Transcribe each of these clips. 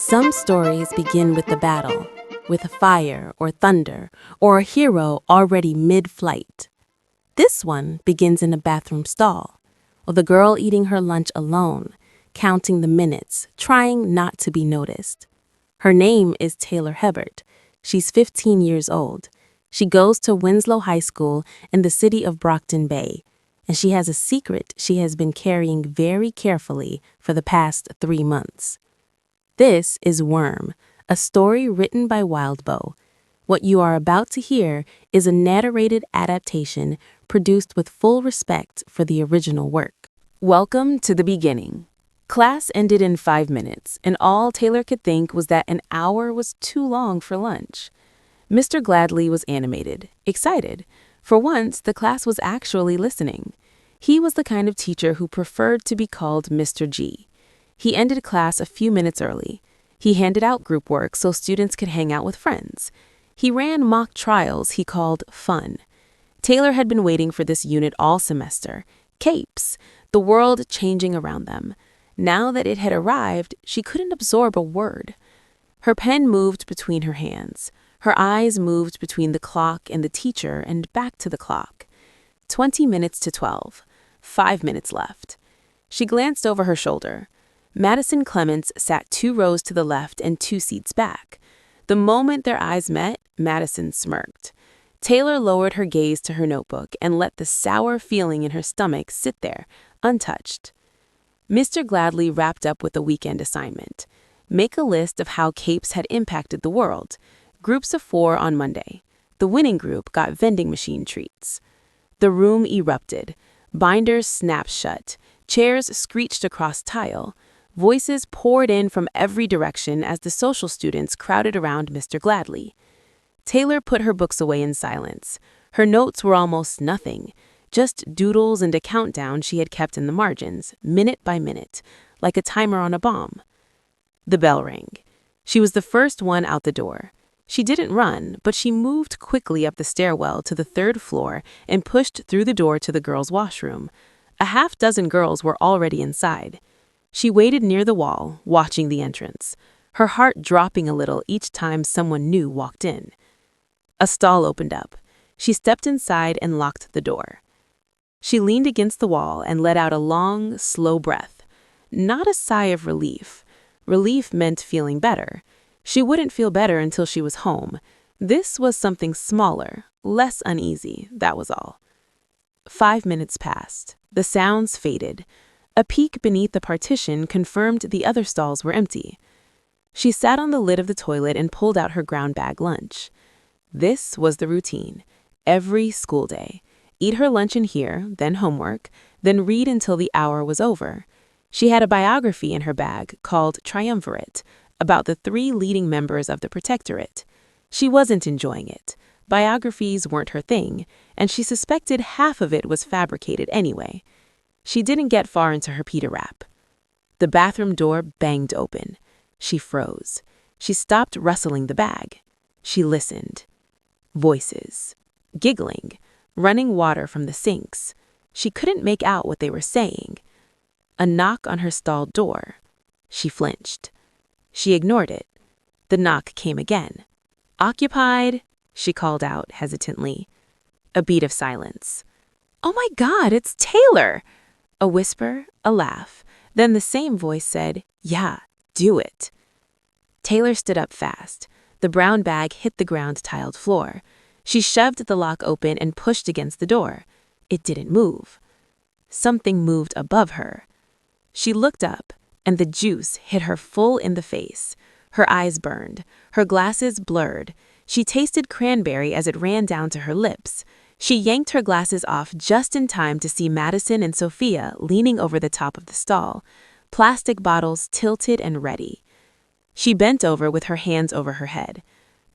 Some stories begin with the battle, with a fire or thunder, or a hero already mid-flight. This one begins in a bathroom stall, with a girl eating her lunch alone, counting the minutes, trying not to be noticed. Her name is Taylor Hebert. She's 15 years old. She goes to Winslow High School in the city of Brockton Bay, and she has a secret she has been carrying very carefully for the past 3 months. This is Worm, a story written by Wildbow. What you are about to hear is a narrated adaptation produced with full respect for the original work. Welcome to the beginning. Class ended in 5 minutes, and all Taylor could think was that an hour was too long for lunch. Mr. Gladley was animated, excited. For once, the class was actually listening. He was the kind of teacher who preferred to be called Mr. G. He ended class a few minutes early. He handed out group work so students could hang out with friends. He ran mock trials he called fun. Taylor had been waiting for this unit all semester. Capes, the world changing around them. Now that it had arrived, she couldn't absorb a word. Her pen moved between her hands. Her eyes moved between the clock and the teacher and back to the clock. 20 minutes to 12. 5 minutes left. She glanced over her shoulder. Madison Clements sat 2 rows to the left and 2 seats back. The moment their eyes met, Madison smirked. Taylor lowered her gaze to her notebook and let the sour feeling in her stomach sit there, untouched. Mr. Gladley wrapped up with a weekend assignment. Make a list of how capes had impacted the world. Groups of 4 on Monday. The winning group got vending machine treats. The room erupted. Binders snapped shut. Chairs screeched across tile. Voices poured in from every direction as the social students crowded around Mr. Gladley. Taylor put her books away in silence. Her notes were almost nothing, just doodles and a countdown she had kept in the margins, minute by minute, like a timer on a bomb. The bell rang. She was the first one out the door. She didn't run, but she moved quickly up the stairwell to the 3rd floor and pushed through the door to the girls' washroom. A half-dozen girls were already inside. She waited near the wall, watching the entrance, her heart dropping a little each time someone new walked in. A stall opened up. She stepped inside and locked the door. She leaned against the wall and let out a long, slow breath. Not a sigh of relief. Relief meant feeling better. She wouldn't feel better until she was home. This was something smaller, less uneasy, that was all. 5 minutes passed. The sounds faded. A peek beneath the partition confirmed the other stalls were empty. She sat on the lid of the toilet and pulled out her brown bag lunch. This was the routine. Every school day. Eat her lunch in here, then homework, then read until the hour was over. She had a biography in her bag called Triumvirate, about the 3 leading members of the Protectorate. She wasn't enjoying it. Biographies weren't her thing, and she suspected half of it was fabricated anyway. She didn't get far into her Peter rap. The bathroom door banged open. She froze. She stopped rustling the bag. She listened. Voices. Giggling. Running water from the sinks. She couldn't make out what they were saying. A knock on her stall door. She flinched. She ignored it. The knock came again. "Occupied," she called out hesitantly. A beat of silence. "Oh my God, it's Taylor!" A whisper, a laugh. Then the same voice said, "Yeah, do it." Taylor stood up fast. The brown bag hit the ground-tiled floor. She shoved the lock open and pushed against the door. It didn't move. Something moved above her. She looked up, and the juice hit her full in the face. Her eyes burned. Her glasses blurred. She tasted cranberry as it ran down to her lips. She yanked her glasses off just in time to see Madison and Sophia leaning over the top of the stall, plastic bottles tilted and ready. She bent over with her hands over her head.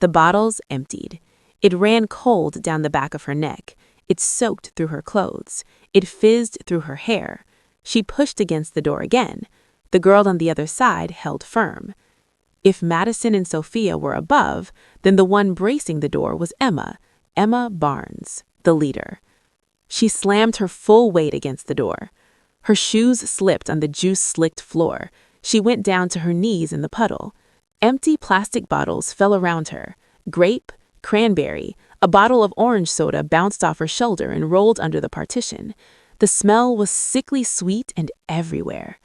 The bottles emptied. It ran cold down the back of her neck. It soaked through her clothes. It fizzed through her hair. She pushed against the door again. The girl on the other side held firm. If Madison and Sophia were above, then the one bracing the door was Emma Barnes, the leader. She slammed her full weight against the door. Her shoes slipped on the juice-slicked floor. She went down to her knees in the puddle. Empty plastic bottles fell around her. Grape, cranberry, a bottle of orange soda bounced off her shoulder and rolled under the partition. The smell was sickly sweet and everywhere.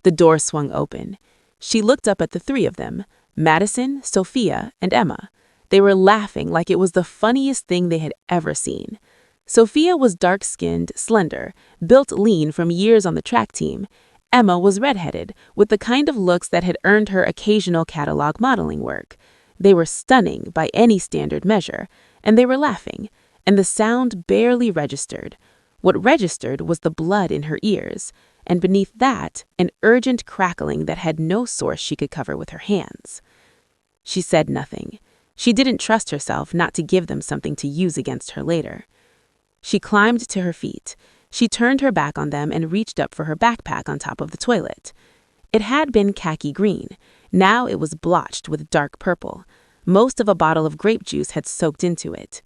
The door swung open. She looked up at the three of them, Madison, Sophia, and Emma. They were laughing like it was the funniest thing they had ever seen. Sophia was dark-skinned, slender, built lean from years on the track team. Emma was redheaded, with the kind of looks that had earned her occasional catalog modeling work. They were stunning by any standard measure, and they were laughing, and the sound barely registered. What registered was the blood in her ears, and beneath that, an urgent crackling that had no source she could cover with her hands. She said nothing. She didn't trust herself not to give them something to use against her later. She climbed to her feet. She turned her back on them and reached up for her backpack on top of the toilet. It had been khaki green. Now it was blotched with dark purple. Most of a bottle of grape juice had soaked into it.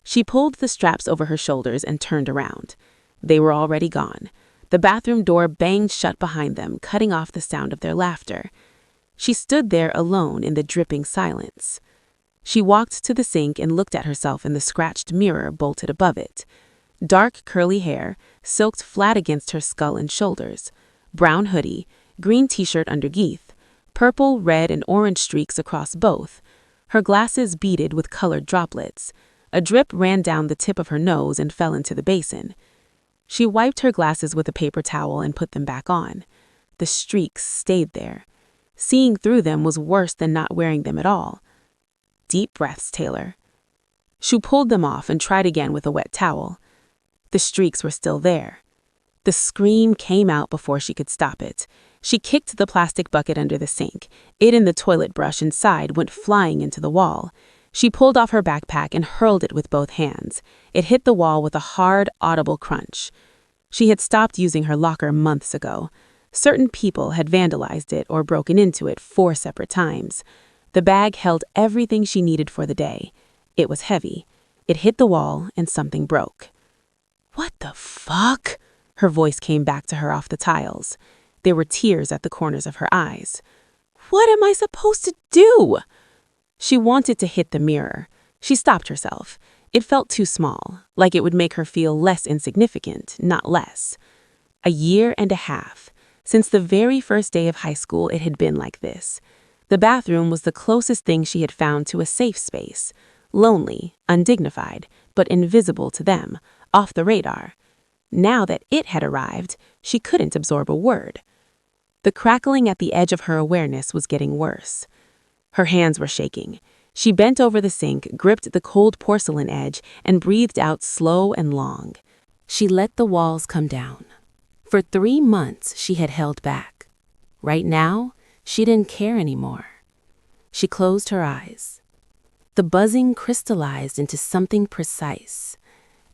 She pulled the straps over her shoulders and turned around. They were already gone. The bathroom door banged shut behind them, cutting off the sound of their laughter. She stood there alone in the dripping silence. She walked to the sink and looked at herself in the scratched mirror bolted above it. Dark curly hair, silked flat against her skull and shoulders. Brown hoodie, green t-shirt underneath, purple, red, and orange streaks across both. Her glasses beaded with colored droplets. A drip ran down the tip of her nose and fell into the basin. She wiped her glasses with a paper towel and put them back on. The streaks stayed there. Seeing through them was worse than not wearing them at all. Deep breaths, Taylor. She pulled them off and tried again with a wet towel. The streaks were still there. The scream came out before she could stop it. She kicked the plastic bucket under the sink. It and the toilet brush inside went flying into the wall. She pulled off her backpack and hurled it with both hands. It hit the wall with a hard, audible crunch. She had stopped using her locker months ago. Certain people had vandalized it or broken into it 4 separate times. The bag held everything she needed for the day. It was heavy. It hit the wall and something broke. "What the fuck?" Her voice came back to her off the tiles. There were tears at the corners of her eyes. "What am I supposed to do?" She wanted to hit the mirror. She stopped herself. It felt too small, like it would make her feel less insignificant, not less. 1.5 years. Since the very first day of high school, it had been like this. The bathroom was the closest thing she had found to a safe space. Lonely, undignified, but invisible to them, off the radar. Now that it had arrived, she couldn't absorb a word. The crackling at the edge of her awareness was getting worse. Her hands were shaking. She bent over the sink, gripped the cold porcelain edge, and breathed out slow and long. She let the walls come down. For 3 months, she had held back. Right now, she didn't care anymore. She closed her eyes. The buzzing crystallized into something precise.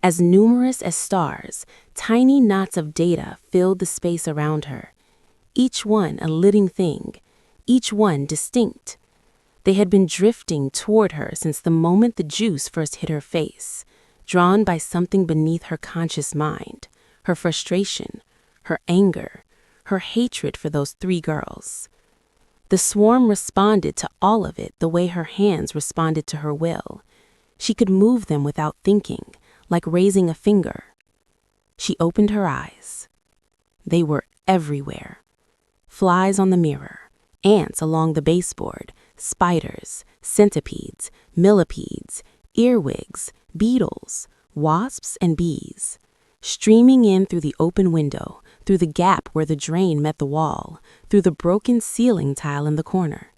As numerous as stars, tiny knots of data filled the space around her. Each one a living thing, each one distinct. They had been drifting toward her since the moment the juice first hit her face, drawn by something beneath her conscious mind, her frustration, her anger, her hatred for those 3 girls. The swarm responded to all of it the way her hands responded to her will. She could move them without thinking, like raising a finger. She opened her eyes. They were everywhere. Flies on the mirror, ants along the baseboard, spiders, centipedes, millipedes, earwigs, beetles, wasps, and bees. Streaming in through the open window, through the gap where the drain met the wall, through the broken ceiling tile in the corner.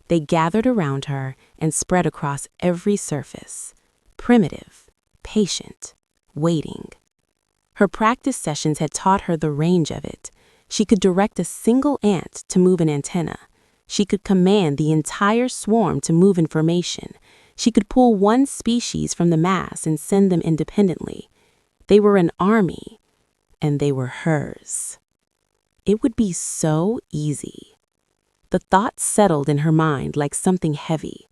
They gathered around her and spread across every surface. Primitive, patient, waiting. Her practice sessions had taught her the range of it. She could direct a single ant to move an antenna. She could command the entire swarm to move information. She could pull one species from the mass and send them independently. They were an army, and they were hers. It would be so easy. The thought settled in her mind like something heavy.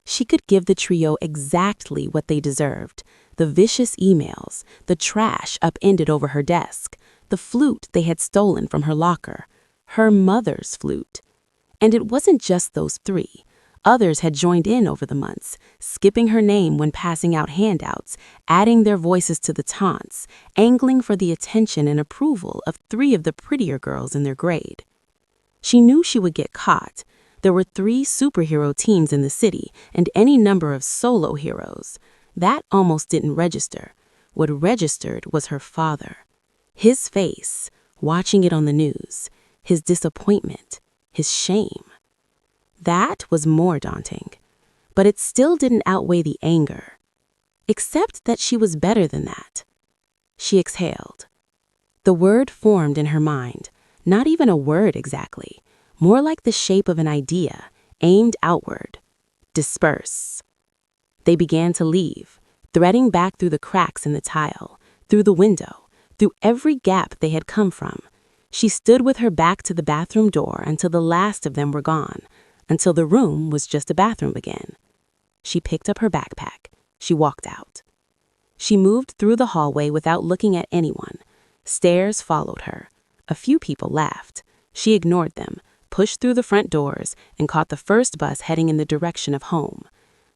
She could give the trio exactly what they deserved: the vicious emails, the trash upended over her desk, the flute they had stolen from her locker, her mother's flute. And it wasn't just those three. Others had joined in over the months, skipping her name when passing out handouts, adding their voices to the taunts, angling for the attention and approval of three of the prettier girls in their grade. She knew she would get caught. There were 3 superhero teams in the city and any number of solo heroes. That almost didn't register. What registered was her father. His face, watching it on the news, his disappointment, his shame. That was more daunting, but it still didn't outweigh the anger. Except that she was better than that. She exhaled. The word formed in her mind, not even a word exactly, more like the shape of an idea, aimed outward. Disperse. They began to leave, threading back through the cracks in the tile, through the window, through every gap they had come from. She stood with her back to the bathroom door until the last of them were gone, until the room was just a bathroom again. She picked up her backpack. She walked out. She moved through the hallway without looking at anyone. Stares followed her. A few people laughed. She ignored them, pushed through the front doors, and caught the first bus heading in the direction of home.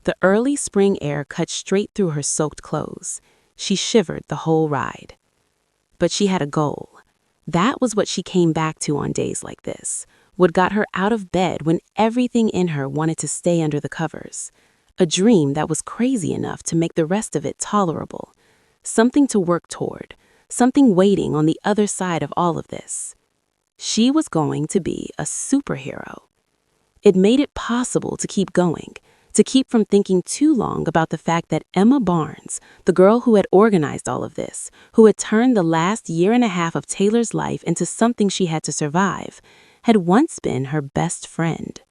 The early spring air cut straight through her soaked clothes. She shivered the whole ride. But she had a goal. That was what she came back to on days like this. What got her out of bed when everything in her wanted to stay under the covers. A dream that was crazy enough to make the rest of it tolerable. Something to work toward. Something waiting on the other side of all of this. She was going to be a superhero. It made it possible to keep going, to keep from thinking too long about the fact that Emma Barnes, the girl who had organized all of this, who had turned the last year and a half of Taylor's life into something she had to survive, had once been her best friend.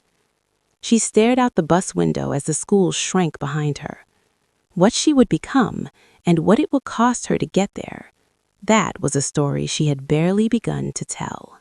She stared out the bus window as the school shrank behind her. What she would become and what it would cost her to get there, that was a story she had barely begun to tell.